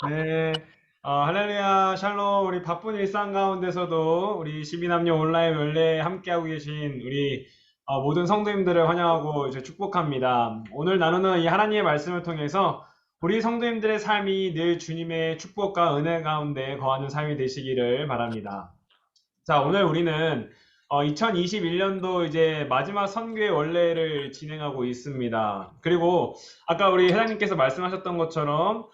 네, 할렐루야, 샬롬, 우리 바쁜 일상 가운데서도 우리 12남녀 온라인 연례에 함께하고 계신 우리 모든 성도님들을 환영하고 이제 축복합니다. 오늘 나누는 이 하나님의 말씀을 통해서 우리 성도님들의 삶이 늘 주님의 축복과 은혜 가운데 거하는 삶이 되시기를 바랍니다. 자, 오늘 우리는 2021년도 이제 마지막 선교의 원례를 진행하고 있습니다. 그리고 아까 우리 회장님께서 말씀하셨던 것처럼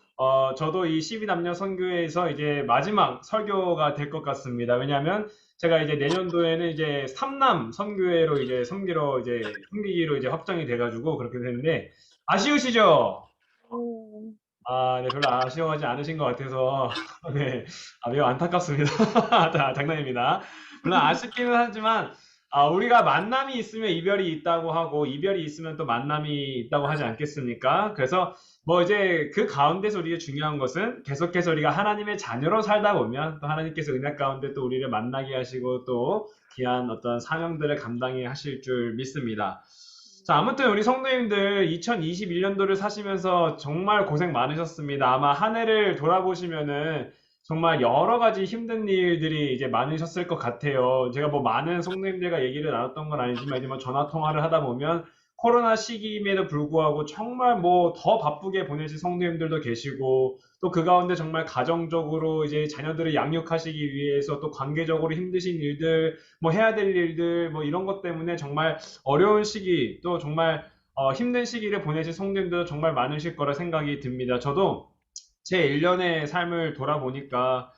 저도 이 12남녀 선교회에서 이제 마지막 설교가 될 것 같습니다. 왜냐하면 제가 이제 내년도에는 이제 3남 선교회로 이제 섬기기로 이제 확정이 돼가지고 그렇게 되는데 아쉬우시죠? 음, 네, 별로 아쉬워하지 않으신 것 같아서, 네, 매우 안타깝습니다. 장난입니다. 물론 아쉽기는 하지만, 우리가 만남이 있으면 이별이 있다고 하고, 이별이 있으면 또 만남이 있다고 하지 않겠습니까? 그래서, 뭐 이제 그 가운데서 우리가 중요한 것은 계속해서 우리가 하나님의 자녀로 살다 보면, 또 하나님께서 은혜 가운데 또 우리를 만나게 하시고, 또 귀한 어떤 사명들을 감당해 하실 줄 믿습니다. 자, 아무튼 우리 성도님들 2021년도를 사시면서 정말 고생 많으셨습니다. 아마 한 해를 돌아보시면은 정말 여러 가지 힘든 일들이 이제 많으셨을 것 같아요. 제가 뭐 많은 성도님들과 얘기를 나눴던 건 아니지만 이제 뭐 전화 통화를 하다 보면 코로나 시기임에도 불구하고 정말 뭐 더 바쁘게 보내신 성도님들도 계시고 또 그 가운데 정말 가정적으로 이제 자녀들을 양육하시기 위해서 또 관계적으로 힘드신 일들, 뭐 해야 될 일들, 뭐 이런 것 때문에 정말 어려운 시기 또 정말 힘든 시기를 보내신 성도님들 정말 많으실 거라 생각이 듭니다. 저도 제 일련의 삶을 돌아보니까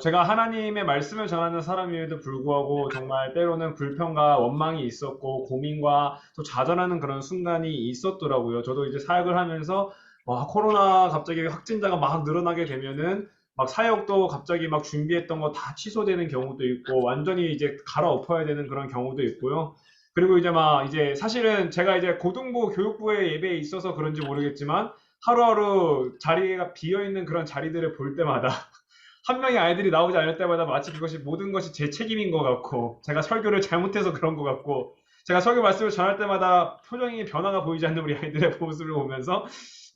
제가 하나님의 말씀을 전하는 사람임에도 불구하고 정말 때로는 불평과 원망이 있었고 고민과 또 좌절하는 그런 순간이 있었더라고요. 저도 이제 사역을 하면서 와, 코로나 갑자기 확진자가 막 늘어나게 되면은 막 사역도 갑자기 막 준비했던 거 다 취소되는 경우도 있고 완전히 이제 갈아엎어야 되는 그런 경우도 있고요. 그리고 이제 막 이제 사실은 제가 이제 고등부 교육부의 예배에 있어서 그런지 모르겠지만 하루하루 자리가 비어 있는 그런 자리들을 볼 때마다 한 명의 아이들이 나오지 않을 때마다 마치 그것이 모든 것이 제 책임인 것 같고 제가 설교를 잘못해서 그런 것 같고 제가 설교 말씀을 전할 때마다 표정이 변화가 보이지 않는 우리 아이들의 모습을 보면서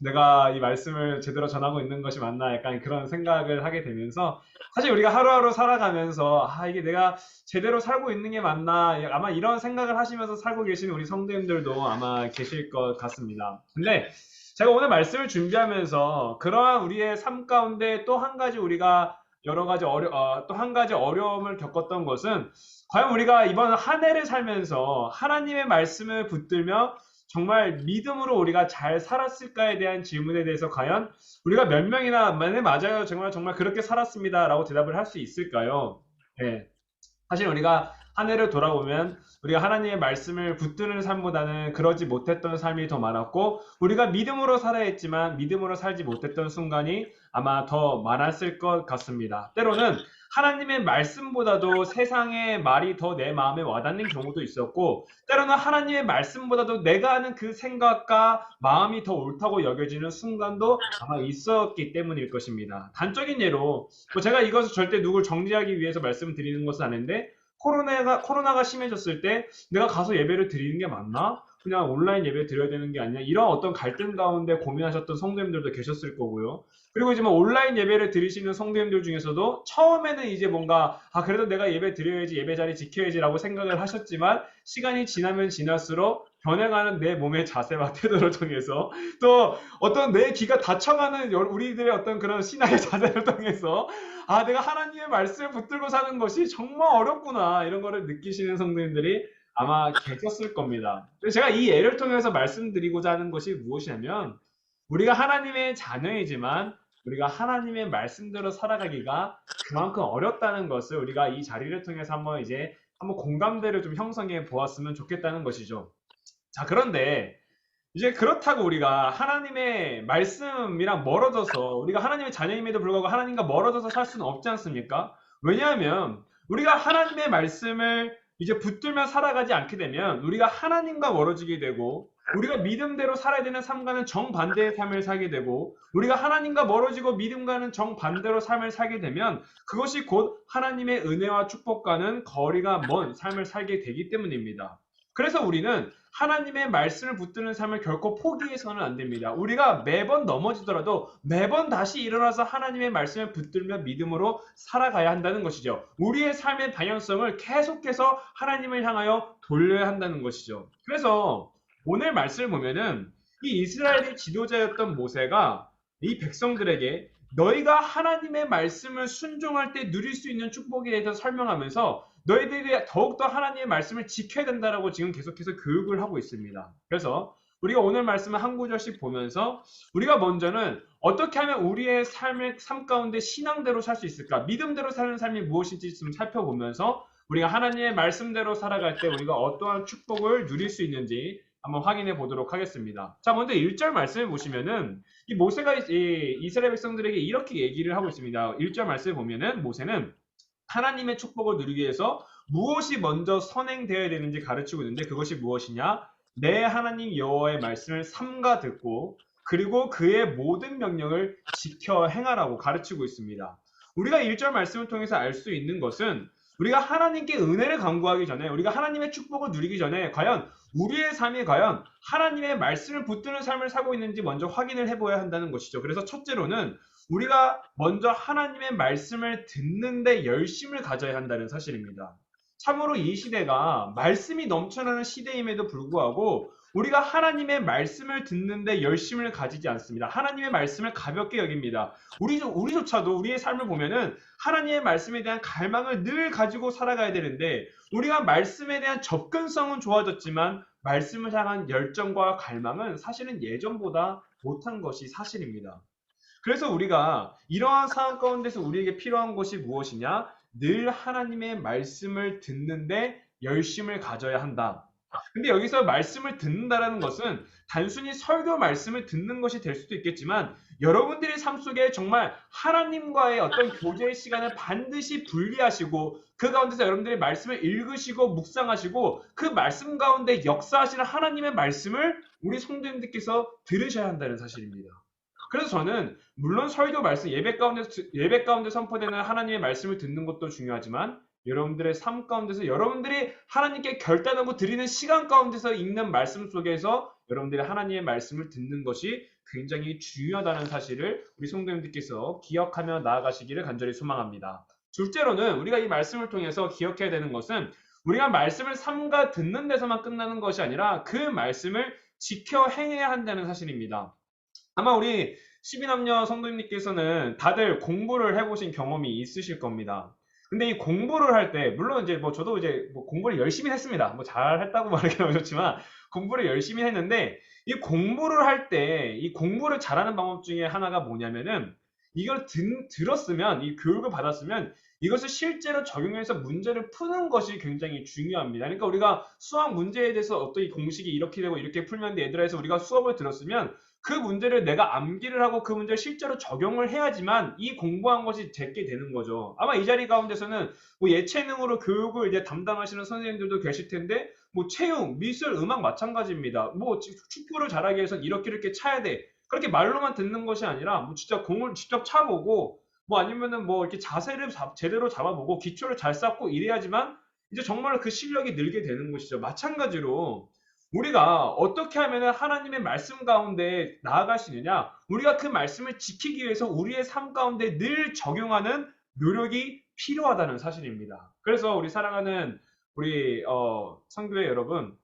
내가 이 말씀을 제대로 전하고 있는 것이 맞나 약간 그런 생각을 하게 되면서 사실 우리가 하루하루 살아가면서 이게 내가 제대로 살고 있는 게 맞나 아마 이런 생각을 하시면서 살고 계시는 우리 성도님들도 아마 계실 것 같습니다. 근데 제가 오늘 말씀을 준비하면서 그러한 우리의 삶 가운데 또 한 가지 우리가 여러 가지 또 한 가지 어려움을 겪었던 것은 과연 우리가 이번 한 해를 살면서 하나님의 말씀을 붙들며 정말 믿음으로 우리가 잘 살았을까에 대한 질문에 대해서 과연 우리가 몇 명이나 네, 맞아요. 정말 정말 그렇게 살았습니다라고 대답을 할 수 있을까요? 네. 사실 우리가 한 해를 돌아보면 우리가 하나님의 말씀을 붙드는 삶보다는 그러지 못했던 삶이 더 많았고 우리가 믿음으로 살아야 했지만 믿음으로 살지 못했던 순간이 아마 더 많았을 것 같습니다. 때로는 하나님의 말씀보다도 세상의 말이 더 내 마음에 와닿는 경우도 있었고 때로는 하나님의 말씀보다도 내가 하는 그 생각과 마음이 더 옳다고 여겨지는 순간도 아마 있었기 때문일 것입니다. 단적인 예로 뭐 제가 이것을 절대 누굴 정죄하기 위해서 말씀을 드리는 것은 아닌데 코로나가 심해졌을 때 내가 가서 예배를 드리는 게 맞나? 그냥 온라인 예배 드려야 되는 게 아니냐? 이런 어떤 갈등 가운데 고민하셨던 성도님들도 계셨을 거고요. 그리고 이제 뭐 온라인 예배를 드리시는 성도님들 중에서도 처음에는 이제 뭔가 그래도 내가 예배 드려야지 예배 자리 지켜야지라고 생각을 하셨지만 시간이 지나면 지날수록 변해가는 내 몸의 자세와 태도를 통해서 또 어떤 내 귀가 다쳐가는 우리들의 어떤 그런 신앙의 자세를 통해서 내가 하나님의 말씀을 붙들고 사는 것이 정말 어렵구나 이런 거를 느끼시는 성도님들이 아마 계셨을 겁니다. 그래서 제가 이 예를 통해서 말씀드리고자 하는 것이 무엇이냐면 우리가 하나님의 자녀이지만 우리가 하나님의 말씀대로 살아가기가 그만큼 어렵다는 것을 우리가 이 자리를 통해서 한번 공감대를 좀 형성해 보았으면 좋겠다는 것이죠. 자, 그런데 이제 그렇다고 우리가 하나님의 말씀이랑 멀어져서 우리가 하나님의 자녀임에도 불구하고 하나님과 멀어져서 살 수는 없지 않습니까? 왜냐하면 우리가 하나님의 말씀을 이제 붙들며 살아가지 않게 되면 우리가 하나님과 멀어지게 되고 우리가 믿음대로 살아야 되는 삶과는 정반대의 삶을 살게 되고 우리가 하나님과 멀어지고 믿음과는 정반대로 삶을 살게 되면 그것이 곧 하나님의 은혜와 축복과는 거리가 먼 삶을 살게 되기 때문입니다. 그래서 우리는 하나님의 말씀을 붙드는 삶을 결코 포기해서는 안 됩니다. 우리가 매번 넘어지더라도 매번 다시 일어나서 하나님의 말씀을 붙들며 믿음으로 살아가야 한다는 것이죠. 우리의 삶의 방향성을 계속해서 하나님을 향하여 돌려야 한다는 것이죠. 그래서 오늘 말씀을 보면은 이 이스라엘의 지도자였던 모세가 이 백성들에게 너희가 하나님의 말씀을 순종할 때 누릴 수 있는 축복에 대해서 설명하면서 너희들이 더욱더 하나님의 말씀을 지켜야 된다라고 지금 계속해서 교육을 하고 있습니다. 그래서 우리가 오늘 말씀을 한 구절씩 보면서 우리가 먼저는 어떻게 하면 우리의 삶 가운데 신앙대로 살 수 있을까? 믿음대로 사는 삶이 무엇인지 좀 살펴보면서 우리가 하나님의 말씀대로 살아갈 때 우리가 어떠한 축복을 누릴 수 있는지 한번 확인해 보도록 하겠습니다. 자, 먼저 1절 말씀을 보시면은 이 모세가 이스라엘 백성들에게 이렇게 얘기를 하고 있습니다. 1절 말씀을 보면은 모세는 하나님의 축복을 누리기 위해서 무엇이 먼저 선행되어야 되는지 가르치고 있는데 그것이 무엇이냐? 내 하나님 여호와의 말씀을 삼가 듣고 그리고 그의 모든 명령을 지켜 행하라고 가르치고 있습니다. 우리가 1절 말씀을 통해서 알 수 있는 것은 우리가 하나님께 은혜를 간구하기 전에 우리가 하나님의 축복을 누리기 전에 과연 우리의 삶이 과연 하나님의 말씀을 붙드는 삶을 살고 있는지 먼저 확인을 해봐야 한다는 것이죠. 그래서 첫째로는 우리가 먼저 하나님의 말씀을 듣는데 열심을 가져야 한다는 사실입니다. 참으로 이 시대가 말씀이 넘쳐나는 시대임에도 불구하고 우리가 하나님의 말씀을 듣는데 열심을 가지지 않습니다. 하나님의 말씀을 가볍게 여깁니다. 우리조차도 우리의 삶을 보면은 하나님의 말씀에 대한 갈망을 늘 가지고 살아가야 되는데 우리가 말씀에 대한 접근성은 좋아졌지만 말씀을 향한 열정과 갈망은 사실은 예전보다 못한 것이 사실입니다. 그래서 우리가 이러한 상황 가운데서 우리에게 필요한 것이 무엇이냐? 늘 하나님의 말씀을 듣는데 열심을 가져야 한다. 근데 여기서 말씀을 듣는다라는 것은 단순히 설교 말씀을 듣는 것이 될 수도 있겠지만 여러분들의 삶 속에 정말 하나님과의 어떤 교제의 시간을 반드시 분리하시고 그 가운데서 여러분들이 말씀을 읽으시고 묵상하시고 그 말씀 가운데 역사하시는 하나님의 말씀을 우리 성도님들께서 들으셔야 한다는 사실입니다. 그래서 저는 물론 설교 말씀 예배 가운데 선포되는 하나님의 말씀을 듣는 것도 중요하지만 여러분들의 삶 가운데서 여러분들이 하나님께 결단하고 드리는 시간 가운데서 읽는 말씀 속에서 여러분들이 하나님의 말씀을 듣는 것이 굉장히 중요하다는 사실을 우리 성도님들께서 기억하며 나아가시기를 간절히 소망합니다. 둘째로는 우리가 이 말씀을 통해서 기억해야 되는 것은 우리가 말씀을 삼가 듣는 데서만 끝나는 것이 아니라 그 말씀을 지켜 행해야 한다는 사실입니다. 아마 우리 12남녀 성도님께서는 다들 공부를 해보신 경험이 있으실 겁니다. 근데 이 공부를 할 때, 물론 이제 뭐 저도 이제 뭐 공부를 열심히 했습니다. 뭐 잘했다고 말하기는 어렵지만, 공부를 열심히 했는데, 이 공부를 할 때, 이 공부를 잘하는 방법 중에 하나가 뭐냐면은, 이걸 들었으면, 이 교육을 받았으면, 이것을 실제로 적용해서 문제를 푸는 것이 굉장히 중요합니다. 그러니까 우리가 수학 문제에 대해서 어떤 이 공식이 이렇게 되고 이렇게 풀면 돼, 얘들아 해서 우리가 수업을 들었으면, 그 문제를 내가 암기를 하고 그 문제를 실제로 적용을 해야지만 이 공부한 것이 제게 되는 거죠. 아마 이 자리 가운데서는 뭐 예체능으로 교육을 이제 담당하시는 선생님들도 계실 텐데 뭐 체육, 미술, 음악 마찬가지입니다. 뭐 축구를 잘하기 위해서는 이렇게 차야 돼. 그렇게 말로만 듣는 것이 아니라 뭐 진짜 공을 직접 차보고 뭐 아니면은 뭐 이렇게 자세를 제대로 잡아보고 기초를 잘 쌓고 이래야지만 이제 정말 그 실력이 늘게 되는 것이죠. 마찬가지로 우리가 어떻게 하면 하나님의 말씀 가운데 나아갈 수 있느냐? 우리가 그 말씀을 지키기 위해서 우리의 삶 가운데 늘 적용하는 노력이 필요하다는 사실입니다. 그래서 우리 사랑하는 우리 성교회 여러분,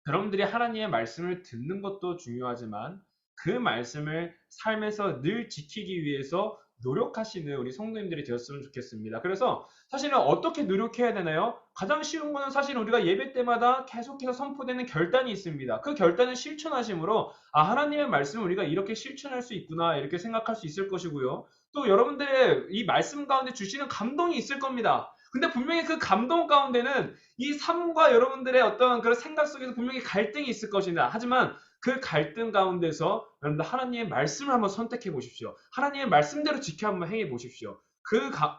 여러분들이 하나님의 말씀을 듣는 것도 중요하지만 그 말씀을 삶에서 늘 지키기 위해서 노력하시는 우리 성도님들이 되었으면 좋겠습니다. 그래서 사실은 어떻게 노력해야 되나요? 가장 쉬운 거는 사실 우리가 예배 때마다 계속해서 선포되는 결단이 있습니다. 그 결단을 실천하심으로 하나님의 말씀을 우리가 이렇게 실천할 수 있구나 이렇게 생각할 수 있을 것이고요. 또 여러분들의 이 말씀 가운데 주시는 감동이 있을 겁니다. 근데 분명히 그 감동 가운데는 이 삶과 여러분들의 어떤 그런 생각 속에서 분명히 갈등이 있을 것입니다. 하지만 그 갈등 가운데서 여러분들 하나님의 말씀을 한번 선택해 보십시오. 하나님의 말씀대로 지켜 한번 행해 보십시오.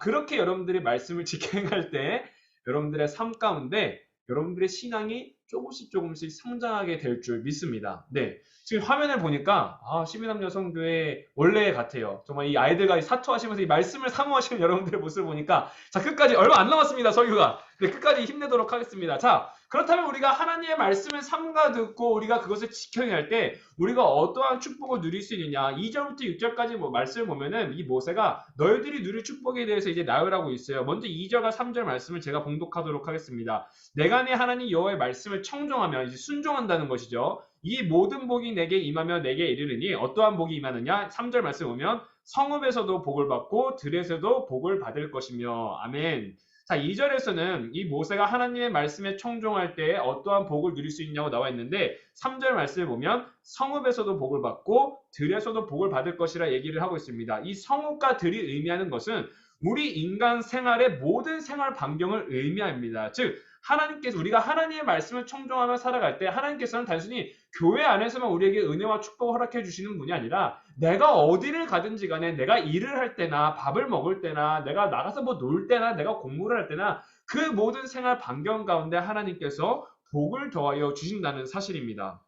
그렇게 여러분들이 말씀을 지켜 행할 때 여러분들의 삶 가운데 여러분들의 신앙이 조금씩 성장하게 될 줄 믿습니다. 네. 지금 화면을 보니까 12남녀 성교회 원래 같아요. 정말 이 아이들과 사투하시면서 이 말씀을 사모하시는 여러분들의 모습을 보니까 자, 끝까지 얼마 안 남았습니다. 설교가. 네, 끝까지 힘내도록 하겠습니다. 자, 그렇다면 우리가 하나님의 말씀을 삼가 듣고 우리가 그것을 지켜야 할 때 우리가 어떠한 축복을 누릴 수 있느냐. 2절부터 6절까지 말씀을 보면은 이 모세가 너희들이 누릴 축복에 대해서 이제 나열하고 있어요. 먼저 2절과 3절 말씀을 제가 봉독하도록 하겠습니다. 내가 내 하나님 여호와의 말씀을 청종하면 이제 순종한다는 것이죠. 이 모든 복이 내게 임하며 내게 이르르니 어떠한 복이 임하느냐? 3절 말씀 보면 성읍에서도 복을 받고 들에서도 복을 받을 것이며 아멘. 자, 2절에서는 이 모세가 하나님의 말씀에 청종할 때 어떠한 복을 누릴 수 있냐고 나와 있는데 3절 말씀을 보면 성읍에서도 복을 받고 들에서도 복을 받을 것이라 얘기를 하고 있습니다. 이 성읍과 들이 의미하는 것은 우리 인간 생활의 모든 생활 반경을 의미합니다. 즉 하나님께서 우리가 하나님의 말씀을 청종하며 살아갈 때 하나님께서는 단순히 교회 안에서만 우리에게 은혜와 축복을 허락해 주시는 분이 아니라 내가 어디를 가든지 간에 내가 일을 할 때나 밥을 먹을 때나 내가 나가서 뭐 놀 때나 내가 공부를 할 때나 그 모든 생활 반경 가운데 하나님께서 복을 더하여 주신다는 사실입니다.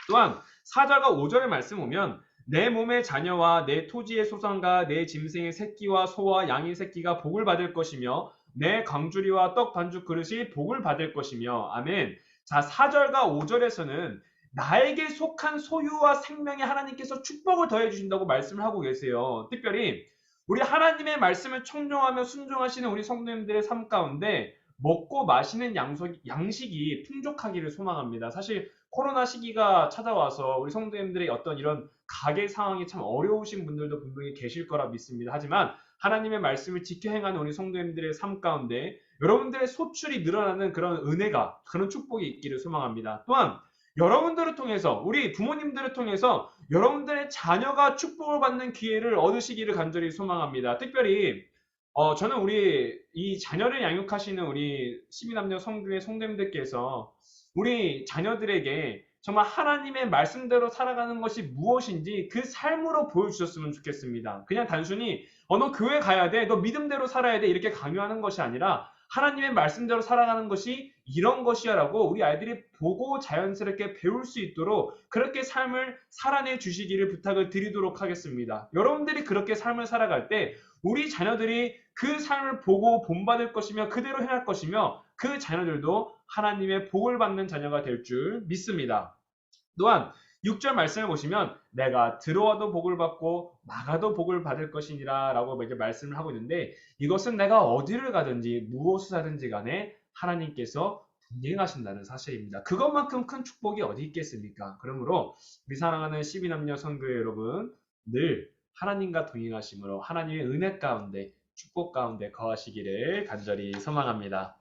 또한 4절과 5절의 말씀 보면 내 몸의 자녀와 내 토지의 소산과 내 짐승의 새끼와 소와 양의 새끼가 복을 받을 것이며 내 강주리와 떡 반죽 그릇이 복을 받을 것이며 아멘. 자, 4절과 5절에서는 나에게 속한 소유와 생명에 하나님께서 축복을 더해 주신다고 말씀을 하고 계세요. 특별히 우리 하나님의 말씀을 청종하며 순종하시는 우리 성도님들의 삶 가운데 먹고 마시는 양식이 풍족하기를 소망합니다. 사실 코로나 시기가 찾아와서 우리 성도님들의 어떤 이런 가계 상황이 참 어려우신 분들도 분명히 계실 거라 믿습니다. 하지만 하나님의 말씀을 지켜 행하는 우리 성도님들의 삶 가운데 여러분들의 소출이 늘어나는 그런 은혜가, 그런 축복이 있기를 소망합니다. 또한 여러분들을 통해서, 우리 부모님들을 통해서 여러분들의 자녀가 축복을 받는 기회를 얻으시기를 간절히 소망합니다. 특별히 저는 우리 이 자녀를 양육하시는 우리 12남녀 성교회 성도님들께서 우리 자녀들에게 정말 하나님의 말씀대로 살아가는 것이 무엇인지 그 삶으로 보여주셨으면 좋겠습니다. 그냥 단순히 너 교회 가야 돼, 너 믿음대로 살아야 돼 이렇게 강요하는 것이 아니라 하나님의 말씀대로 살아가는 것이 이런 것이야 라고 우리 아이들이 보고 자연스럽게 배울 수 있도록 그렇게 삶을 살아내 주시기를 부탁을 드리도록 하겠습니다. 여러분들이 그렇게 삶을 살아갈 때 우리 자녀들이 그 삶을 보고 본받을 것이며 그대로 행할 것이며 그 자녀들도 하나님의 복을 받는 자녀가 될 줄 믿습니다. 또한 6절 말씀을 보시면 내가 들어와도 복을 받고 나가도 복을 받을 것이니라 라고 이제 말씀을 하고 있는데 이것은 내가 어디를 가든지 무엇을 하든지 간에 하나님께서 동행하신다는 사실입니다. 그것만큼 큰 축복이 어디 있겠습니까? 그러므로 우리 사랑하는 12남녀 성교회 여러분 늘 하나님과 동행하심으로 하나님의 은혜 가운데 축복 가운데 거하시기를 간절히 소망합니다.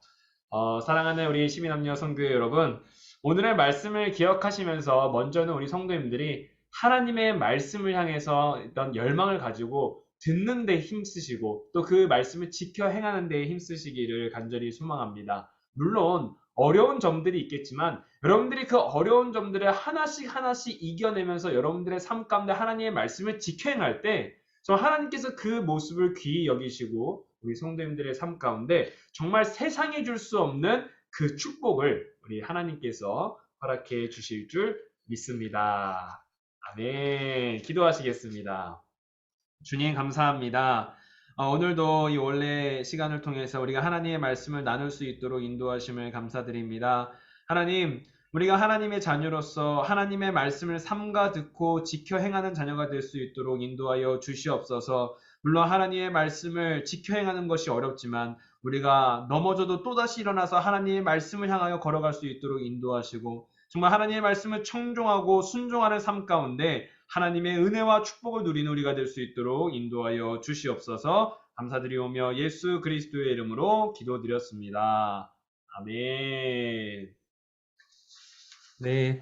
사랑하는 우리 12남녀 성교회 여러분 오늘의 말씀을 기억하시면서 먼저는 우리 성도님들이 하나님의 말씀을 향해서 어떤 열망을 가지고 듣는 데 힘쓰시고 또 그 말씀을 지켜 행하는 데 힘쓰시기를 간절히 소망합니다. 물론 어려운 점들이 있겠지만 여러분들이 그 어려운 점들을 하나씩 이겨내면서 여러분들의 삶 가운데 하나님의 말씀을 지켜 행할 때 하나님께서 그 모습을 귀히 여기시고 우리 성도님들의 삶 가운데 정말 세상에 줄 수 없는 그 축복을 우리 하나님께서 허락해 주실 줄 믿습니다. 아멘. 기도하시겠습니다. 주님 감사합니다. 오늘도 이 원래 시간을 통해서 우리가 하나님의 말씀을 나눌 수 있도록 인도하심을 감사드립니다. 하나님, 우리가 하나님의 자녀로서 하나님의 말씀을 삼가 듣고 지켜 행하는 자녀가 될 수 있도록 인도하여 주시옵소서. 물론 하나님의 말씀을 지켜 행하는 것이 어렵지만 우리가 넘어져도 또다시 일어나서 하나님의 말씀을 향하여 걸어갈 수 있도록 인도하시고 정말 하나님의 말씀을 청종하고 순종하는 삶 가운데 하나님의 은혜와 축복을 누리는 우리가 될 수 있도록 인도하여 주시옵소서. 감사드리오며 예수 그리스도의 이름으로 기도드렸습니다. 아멘. 네.